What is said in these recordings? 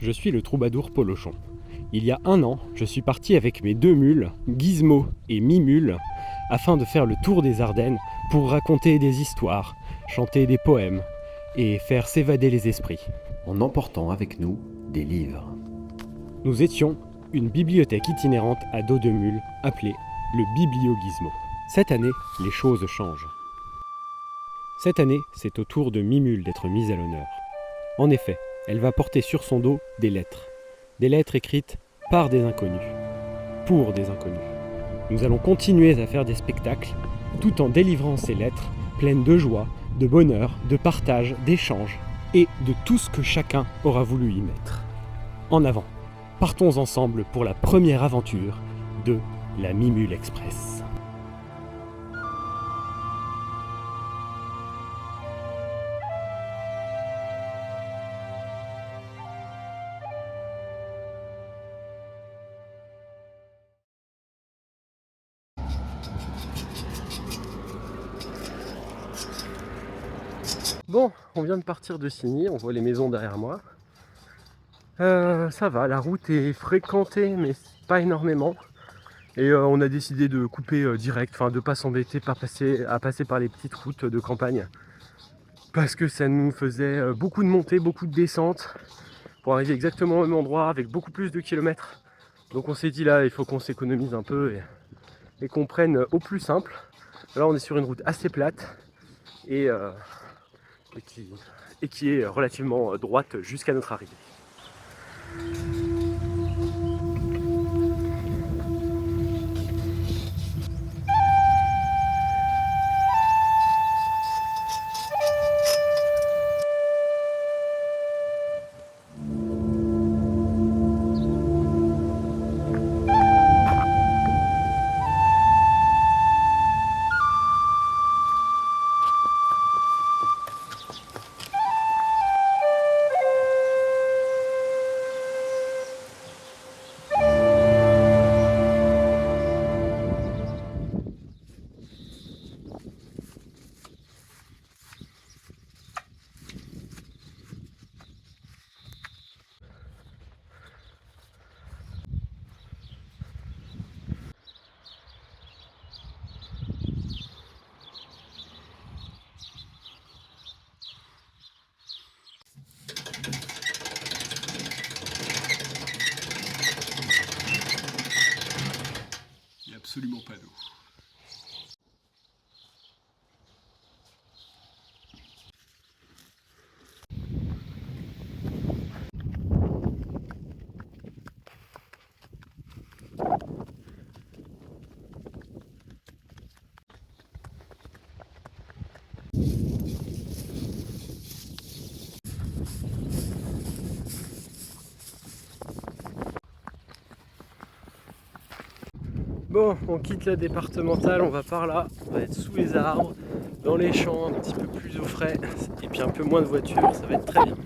Je suis le troubadour Polochon. Il y a 1 an, je suis parti avec mes 2 mules, Gizmo et Mimule, afin de faire le tour des Ardennes pour raconter des histoires, chanter des poèmes et faire s'évader les esprits. En emportant avec nous des livres. Nous étions une bibliothèque itinérante à dos de mule appelée le Biblio-Gizmo. Cette année, les choses changent. Cette année, c'est au tour de Mimule d'être mise à l'honneur. En effet, elle va porter sur son dos des lettres. Des lettres écrites par des inconnus, pour des inconnus. Nous allons continuer à faire des spectacles, tout en délivrant ces lettres pleines de joie, de bonheur, de partage, d'échange, et de tout ce que chacun aura voulu y mettre. En avant, partons ensemble pour la première aventure de la Mimule Express. Bon, on vient de partir de Signy, on voit les maisons derrière moi. Ça va, la route est fréquentée, mais pas énormément. Et on a décidé de couper direct, enfin de pas s'embêter à passer par les petites routes de campagne. Parce que ça nous faisait beaucoup de montées, beaucoup de descentes, pour arriver exactement au même endroit, avec beaucoup plus de kilomètres. Donc on s'est dit là, il faut qu'on s'économise un peu et qu'on prenne au plus simple. Là on est sur une route assez plate et qui est relativement droite jusqu'à notre arrivée. Il n'y a absolument pas d'eau. Bon, on quitte la départementale, on va par là, on va être sous les arbres, dans les champs, un petit peu plus au frais, et puis un peu moins de voitures, ça va être très bien.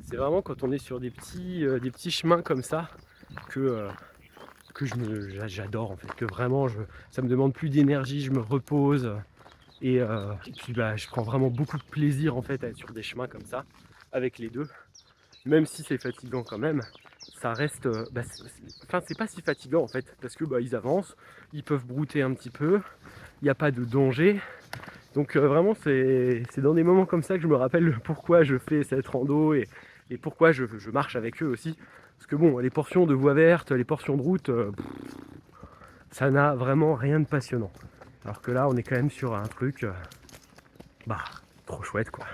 C'est vraiment quand on est sur des petits chemins comme ça que j'adore en fait, que vraiment ça me demande plus d'énergie, je me repose et puis je prends vraiment beaucoup de plaisir en fait à être sur des chemins comme ça avec les deux, même si c'est fatigant quand même. Ça reste, enfin c'est pas si fatigant en fait parce que ils avancent, ils peuvent brouter un petit peu, il n'y a pas de danger. Donc vraiment c'est dans des moments comme ça que je me rappelle pourquoi je fais cette rando et pourquoi je marche avec eux aussi. Parce que bon, les portions de voie verte, les portions de route, ça n'a vraiment rien de passionnant. Alors que là on est quand même sur un truc trop chouette quoi.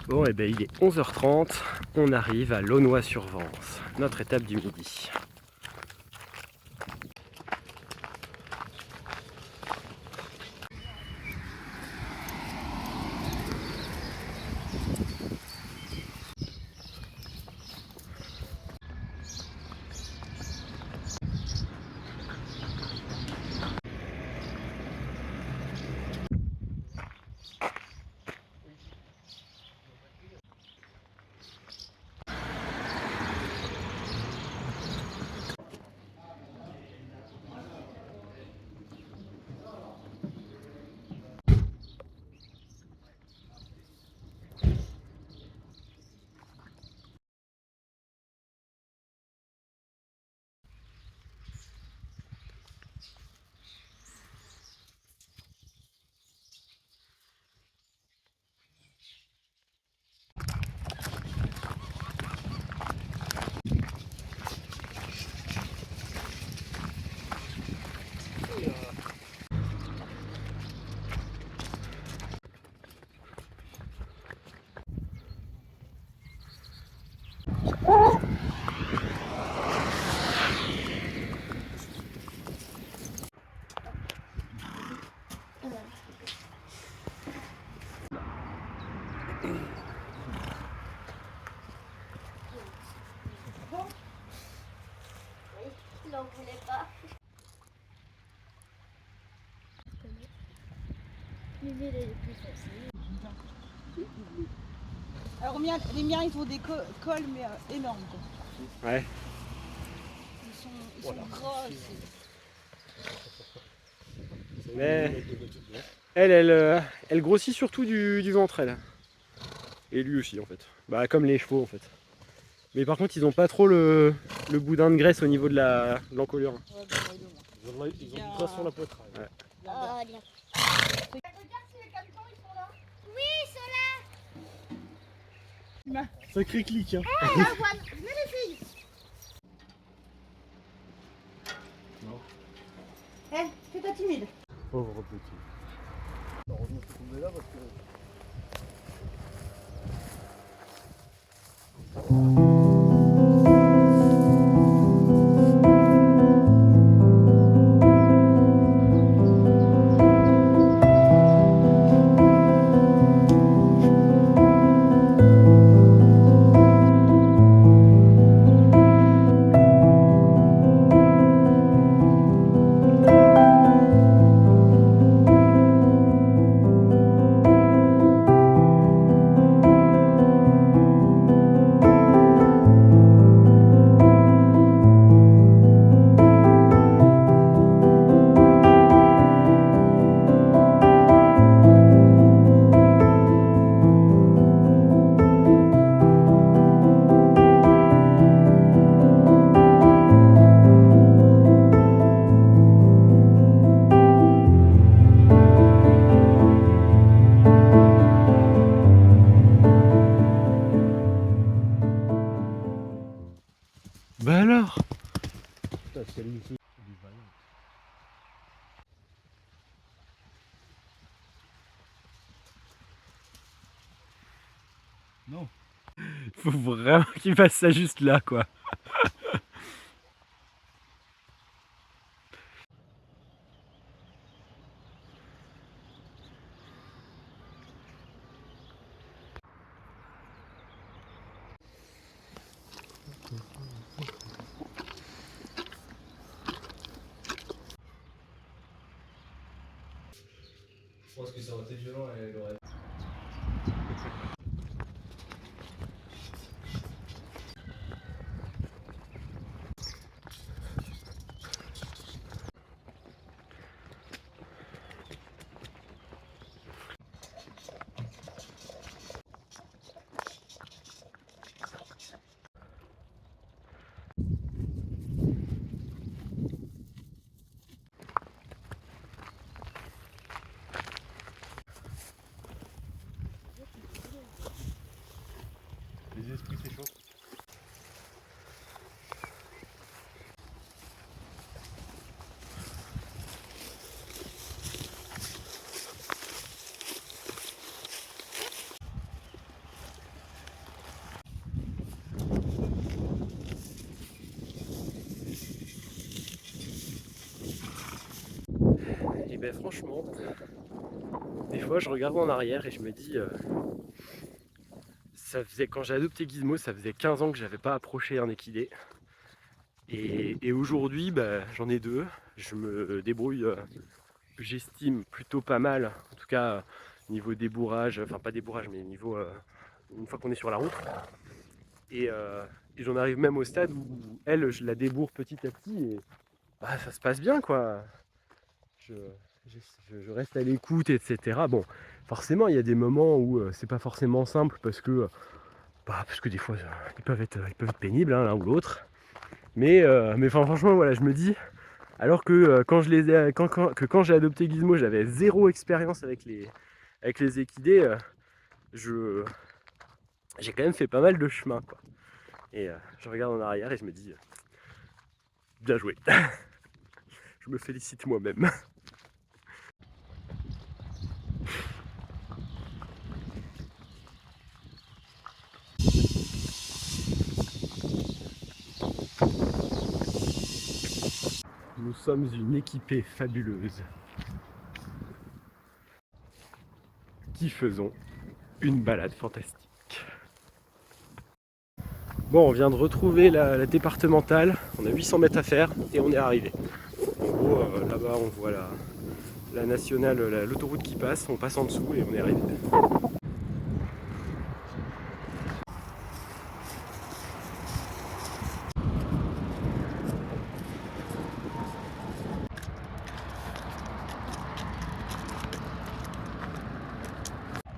Bon, et ben il est 11h30, on arrive à Launois-sur-Vence, notre étape du midi. Il n'en voulait pas. L'idée est plus facile. Alors les miens ils ont des cols mais énormes quoi. Ouais. Ils sont gras. Mais elle grossit surtout du ventre, elle. Et lui aussi, en fait. Bah, comme les chevaux, en fait. Mais par contre, ils ont pas trop le boudin de graisse au niveau de l'encolure. Ouais, bah, Ils ont du gras sur la poitrine. Ouais. Oh, bien. Regarde si les camions ils sont là. Oui, cela. Sacré clic, hein. La voix. Venez les filles. Non. Eh, fais pas timide. Pauvre petit. Heureusement que tu es là parce que. Bah alors? Putain, si elle nous fait du vaillant. Non. Faut vraiment qu'il fasse ça juste là, quoi. Je pense que ça aurait été violent et elle aurait. Les esprits s'échauffent. mais franchement, des fois je regarde en arrière et je me dis, ça faisait, quand j'ai adopté Gizmo, ça faisait 15 ans que j'avais pas approché un équidé. Et aujourd'hui, bah, j'en ai 2. Je me débrouille, j'estime, plutôt pas mal. En tout cas, niveau débourrage, enfin pas débourrage, mais niveau une fois qu'on est sur la route. Et j'en arrive même au stade où elle, je la débourre petit à petit et bah, ça se passe bien quoi. Je reste à l'écoute, etc. Bon, forcément, il y a des moments où c'est pas forcément simple parce que des fois ils peuvent être pénibles hein, l'un ou l'autre. Mais enfin, franchement, voilà, je me dis, alors que quand j'ai adopté Gizmo, j'avais zéro expérience avec les équidés, j'ai quand même fait pas mal de chemin, quoi. Et je regarde en arrière et je me dis, bien joué. Je me félicite moi-même. Nous sommes une équipée fabuleuse qui faisons une balade fantastique. Bon, on vient de retrouver la départementale, on a 800 mètres à faire et on est arrivé. En gros, là-bas on voit la nationale, l'autoroute qui passe, on passe en dessous et on est arrivé.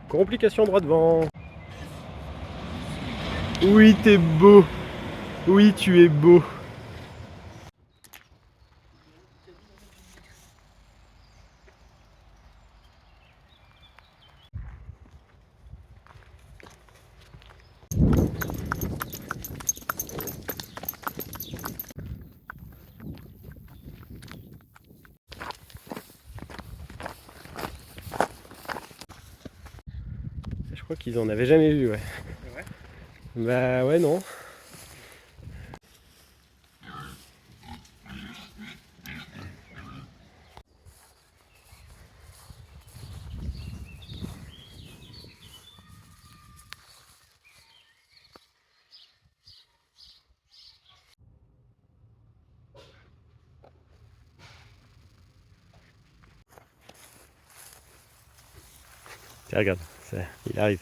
Complication droit devant. Oui, t'es beau. Oui, tu es beau. Je crois qu'ils en avaient jamais vu, ouais. Ouais. Bah ouais, non. Tiens, regarde, il arrive.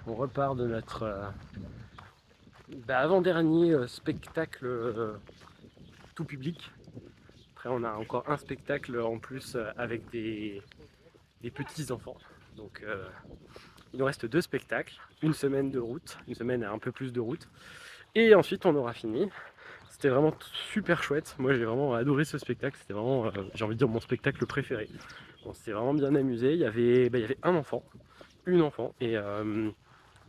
On repart de notre avant-dernier spectacle tout public. Après on a encore un spectacle en plus avec des petits enfants. Donc il nous reste 2 spectacles, une semaine de route, une semaine à un peu plus de route. Et ensuite on aura fini. C'était vraiment super chouette. Moi j'ai vraiment adoré ce spectacle. C'était vraiment, j'ai envie de dire, mon spectacle préféré. On s'est vraiment bien amusé. Il y avait un enfant, une enfant. Et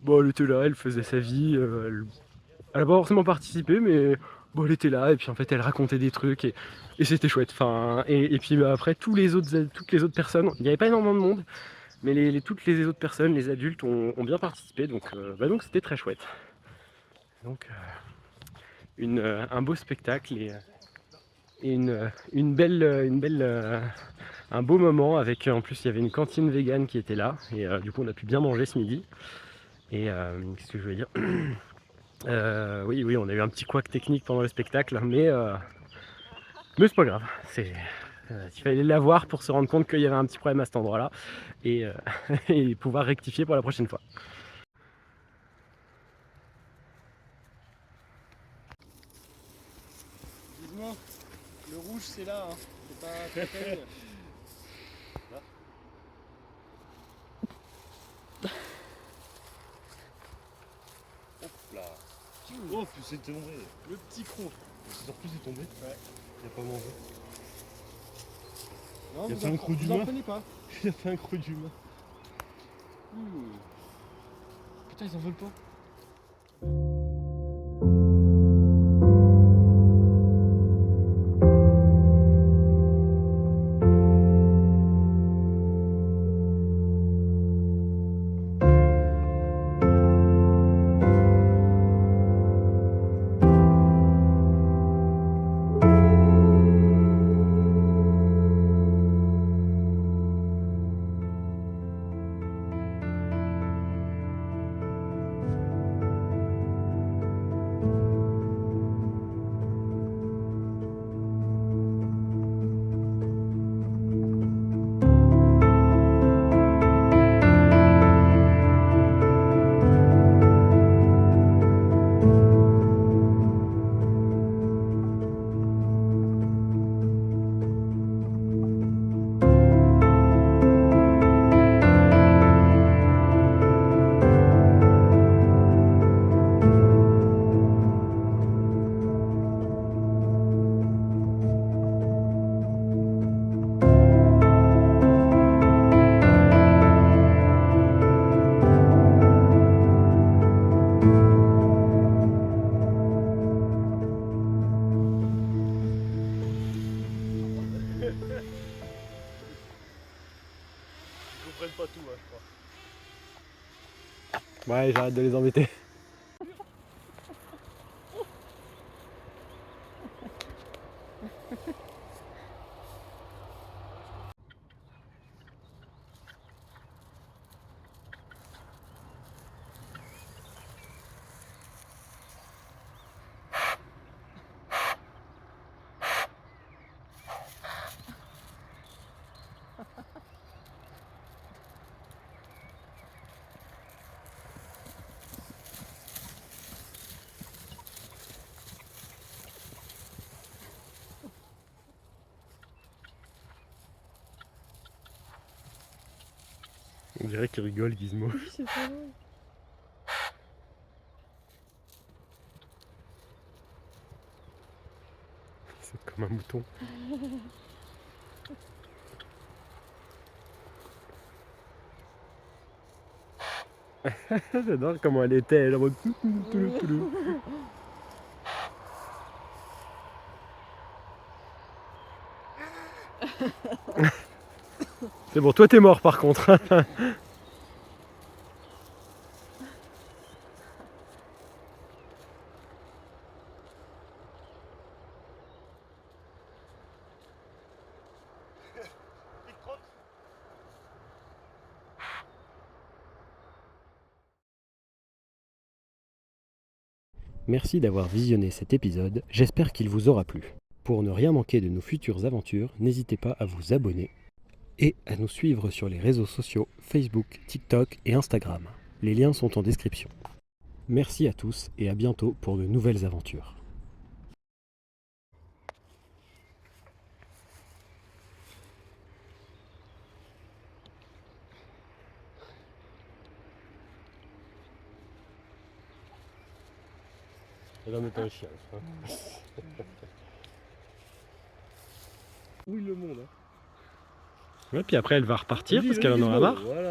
bon, elle était là, elle faisait sa vie. Elle n'a pas forcément participé, mais bon, elle était là. Et puis en fait elle racontait des trucs et c'était chouette. Enfin, et puis après toutes les autres personnes, il n'y avait pas énormément de monde. Mais toutes les autres personnes, les adultes ont bien participé. Donc c'était très chouette. Donc un beau spectacle et un beau moment avec, en plus il y avait une cantine végane qui était là et du coup on a pu bien manger ce midi. Et qu'est-ce que je veux dire, oui, on a eu un petit couac technique pendant le spectacle, mais c'est pas grave, il fallait l'avoir pour se rendre compte qu'il y avait un petit problème à cet endroit là et, et pouvoir rectifier pour la prochaine fois. Gizmo, le rouge c'est là, hein. C'est pas très peine. Là. Hop là. Oh, puis c'est tombé. Le petit croc. C'est en plus c'est tombé. Ouais. Il a pas mangé. Non, Il a vous fait un en- croc vous d'humain. en prenez pas. Il a fait un creux d'humain. Putain, ils en veulent pas. Ils comprennent pas tout, je crois. Ouais, j'arrête de les embêter. On dirait qu'il rigole, Gizmo. C'est pas drôle. C'est comme un mouton. J'adore comment elle était, elle en mode toutou. C'est bon, toi t'es mort par contre. Merci d'avoir visionné cet épisode, j'espère qu'il vous aura plu. Pour ne rien manquer de nos futures aventures, n'hésitez pas à vous abonner et à nous suivre sur les réseaux sociaux Facebook, TikTok et Instagram. Les liens sont en description. Merci à tous et à bientôt pour de nouvelles aventures. Elle en est un chien. Oui, le monde. Ouais, puis après elle va repartir parce qu'elle en aura marre. Voilà.